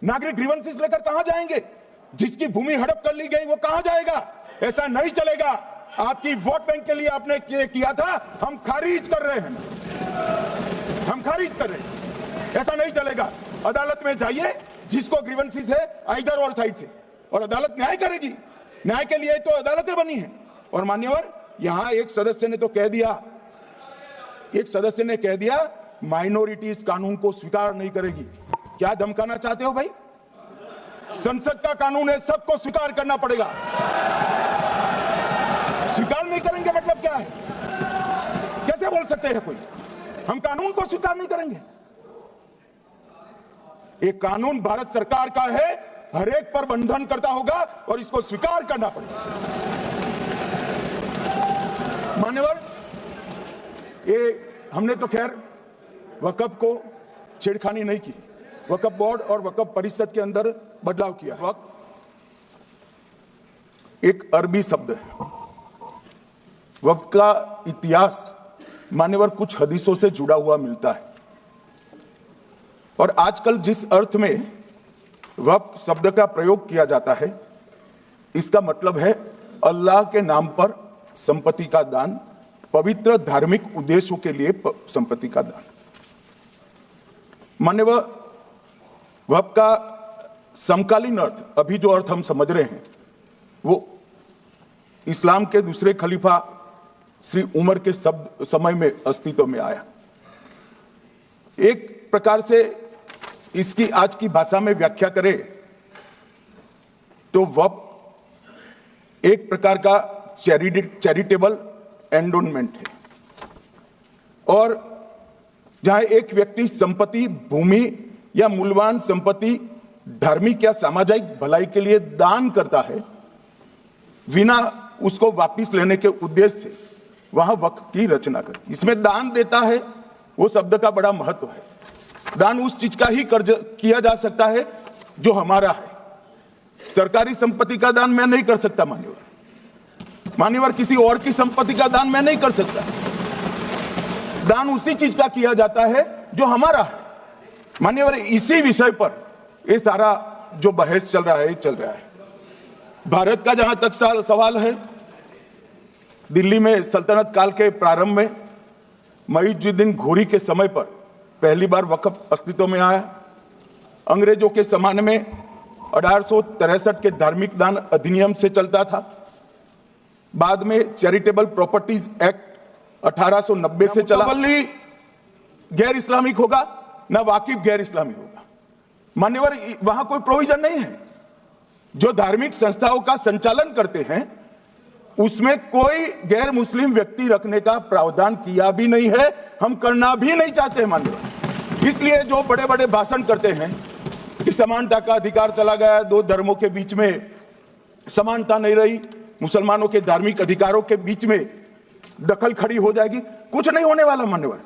नागरिक ग्रीवेंसेस लेकर कहां जाएंगे? जिसकी भूमि हड़प कर ली गई वो कहां जाएगा? ऐसा नहीं चलेगा। आपकी वोट बैंक के लिए आपने किया था, हम खारिज कर रहे हैं, हम खारिज कर रहे हैं। ऐसा नहीं चलेगा। अदालत में जाइए, जिसको ग्रीवेंसेस है आइदर और साइड से, और अदालत न्याय करेगी। न्याय के लिए तो अदालतें बनी हैं। और मान्यवर, यहां एक सदस्य ने तो कह दिया, एक सदस्य ने कह दिया माइनॉरिटी इस कानून को स्वीकार नहीं करेगी। क्या धमकाना चाहते हो भाई? संसद का कानून है, सबको स्वीकार करना पड़ेगा। स्वीकार नहीं करेंगे मतलब क्या है? कैसे बोल सकते हैं कोई हम कानून को स्वीकार नहीं करेंगे? एक कानून भारत सरकार का है, हर एक पर बंधन करता होगा और इसको स्वीकार करना पड़ेगा। मान्यवर, ये हमने तो खैर वक्फ को छेड़खानी नहीं की। वक्फ बोर्ड और वक्फ परिषद के अंदर बदलाव किया। वक्फ एक अरबी शब्द है। वक्फ का इतिहास मान्यवर कुछ हदीसों से जुड़ा हुआ मिलता है, और आजकल जिस अर्थ में वक्फ शब्द का प्रयोग किया जाता है, इसका मतलब है अल्लाह के नाम पर संपत्ति का दान, पवित्र धार्मिक उद्देश्यों के लिए संपत्ति का दान। मान्यवर, वक्फ का समकालीन अर्थ, अभी जो अर्थ हम समझ रहे हैं, वो इस्लाम के दूसरे खलीफा श्री उमर के समय में अस्तित्व में आया। एक प्रकार से इसकी आज की भाषा में व्याख्या करें तो वक्फ एक प्रकार का चैरिटेबल एंडोनमेंट है, और जहां एक व्यक्ति संपत्ति, भूमि या मूल्यवान संपत्ति धार्मिक या सामाजिक भलाई के लिए दान करता है बिना उसको वापस लेने के उद्देश्य से, वहां वक्फ की रचना कर। इसमें दान देता है, वो शब्द का बड़ा महत्व है। दान उस चीज का ही किया जा सकता है जो हमारा है। सरकारी संपत्ति का दान मैं नहीं कर सकता मान्यवर, किसी और की संपत्ति का दान मैं नहीं कर सकता। दान उसी चीज का किया जाता है जो हमारा है मान्यवर। इसी विषय पर ये सारा जो बहस चल रहा है। भारत का जहां तक सवाल है, दिल्ली में सल्तनत काल के प्रारंभ में मुइज़्ज़ुद्दीन घोरी के समय पर पहली बार वक्फ अस्तित्व में आया। अंग्रेजों के जमाने में 1863 के धार्मिक दान अधिनियम से चलता था। बाद में चैरिटेबल प्रॉपर्टीज एक्ट 1890 से चला। गैर इस्लामिक होगा ना वाकिफ गैर इस्लामिक होगा मान्यवर, वहां कोई प्रोविजन नहीं है। जो धार्मिक संस्थाओं का संचालन करते हैं उसमें कोई गैर मुस्लिम व्यक्ति रखने का प्रावधान किया भी नहीं है, हम करना भी नहीं चाहते हैं मान्यवर। इसलिए जो बड़े बड़े भाषण करते हैं कि समानता का अधिकार चला गया, दो धर्मों के बीच में समानता नहीं रही, मुसलमानों के धार्मिक अधिकारों के बीच में दखल खड़ी हो जाएगी, कुछ नहीं होने वाला मान्यवर।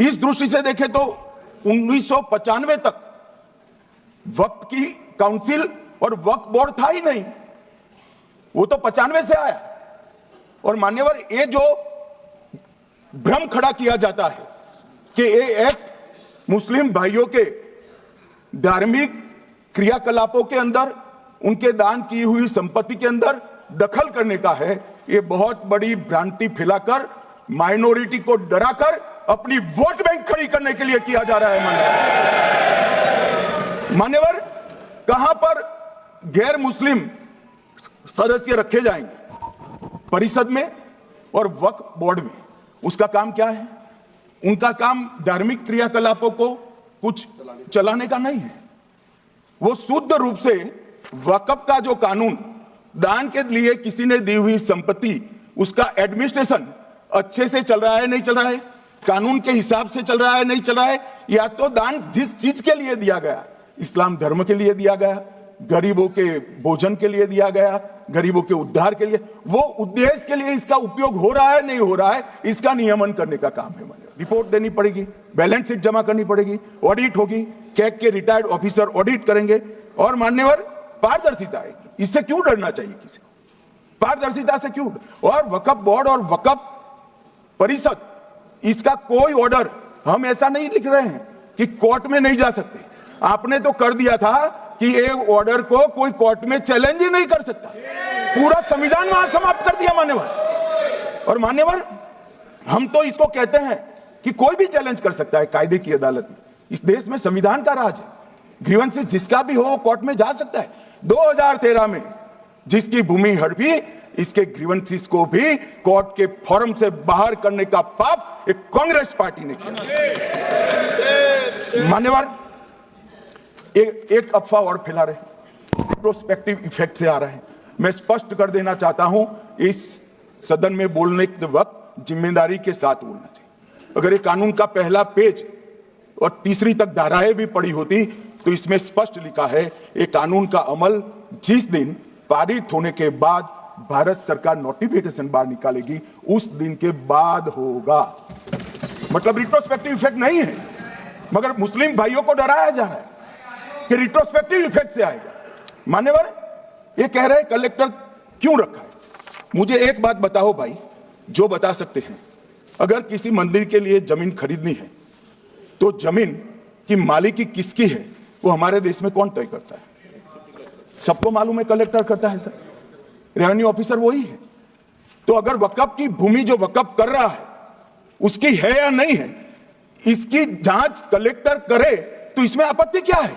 इस दृष्टि से देखें तो 1995 तक वक्फ की काउंसिल और वक्फ बोर्ड था ही नहीं, वो तो 95 से आया। और मान्यवर, ये जो भ्रम खड़ा किया जाता है कि ये एक्ट मुस्लिम भाइयों के धार्मिक क्रियाकलापों के अंदर, उनके दान की हुई संपत्ति के अंदर दखल करने का है, ये बहुत बड़ी भ्रांति फैलाकर माइनॉरिटी को डराकर अपनी वोट बैंक खड़ी करने के लिए किया जा रहा है मान्यवर। कहां पर गैर मुस्लिम सदस्य रखे जाएंगे? परिषद में और वक्फ बोर्ड में। उसका काम क्या है? उनका काम धार्मिक क्रियाकलापों को कुछ चलाने का नहीं है। वो शुद्ध रूप से वक्फ का जो कानून, दान के लिए किसी ने दी हुई संपत्ति, उसका एडमिनिस्ट्रेशन अच्छे से चल रहा है नहीं चल रहा है, कानून के हिसाब से चल रहा है नहीं चल रहा है, या तो दान जिस चीज के लिए दिया गया, इस्लाम धर्म के लिए दिया गया, गरीबों के भोजन के लिए दिया गया, गरीबों के उद्धार के लिए, वो उद्देश्य के लिए इसका उपयोग हो रहा है नहीं हो रहा है, इसका नियमन करने का काम है। रिपोर्ट देनी पड़ेगी, बैलेंस शीट जमा करनी पड़ेगी, ऑडिट होगी, कैग के रिटायर्ड ऑफिसर ऑडिट करेंगे, और मान्यवर पारदर्शिता आएगी। इससे क्यों डरना चाहिए किसी को? पारदर्शिता से क्यों? और वक्फ बोर्ड और वक्फ परिषद, इसका कोई ऑर्डर, हम ऐसा नहीं लिख रहे हैं कि कोर्ट में नहीं जा सकते। आपने तो कर दिया था कि ये ऑर्डर को कोई कोर्ट में चैलेंज ही नहीं कर सकता। पूरा संविधान वहां समाप्त कर दिया मान्यवर। और मान्यवर, हम तो इसको कहते हैं कि कोई भी चैलेंज कर सकता है कायदे की अदालत में। इस देश में संविधान का राज है, ग्रीवेंसेस जिसका भी हो कोर्ट में जा सकता है। 2013 में जिसकी भूमि हड़पी, इसके ग्रीवेंसेस को भी कोर्ट के फोरम से बाहर करने का पाप एक कांग्रेस पार्टी ने किया। मान्यवर, एक अफवाह और फैला रहे, प्रोस्पेक्टिव इफेक्ट से आ रहा है। मैं स्पष्ट कर देना चाहता हूं, इस सदन में बोलने के वक्त जिम्मेदारी के साथ बोलना चाहिए। अगर ये कानून का पहला पेज और तीसरी तक धाराएं भी पड़ी होती तो इसमें स्पष्ट लिखा है ये कानून का अमल जिस दिन पारित होने के बाद भारत सरकार नोटिफिकेशन बाहर निकालेगी उस दिन के बाद होगा। मतलब रिट्रोस्पेक्टिव इफेक्ट नहीं है, मगर मुस्लिम भाइयों को डराया जा रहा है कि रिट्रोस्पेक्टिव इफेक्ट से आएगा। मान्यवर, ये कह रहे कलेक्टर क्यों रखा है? मुझे एक बात बताओ भाई, जो बता सकते हैं। अगर किसी मंदिर के लिए जमीन खरीदनी है तो जमीन की मालिकी किसकी है वो हमारे देश में कौन तय करता है? सबको मालूम है, कलेक्टर करता है सर, रेवेन्यू ऑफिसर वही है। तो अगर वक्फ की भूमि जो वक्फ कर रहा है उसकी है या नहीं है, इसकी जांच कलेक्टर करे तो इसमें आपत्ति क्या है?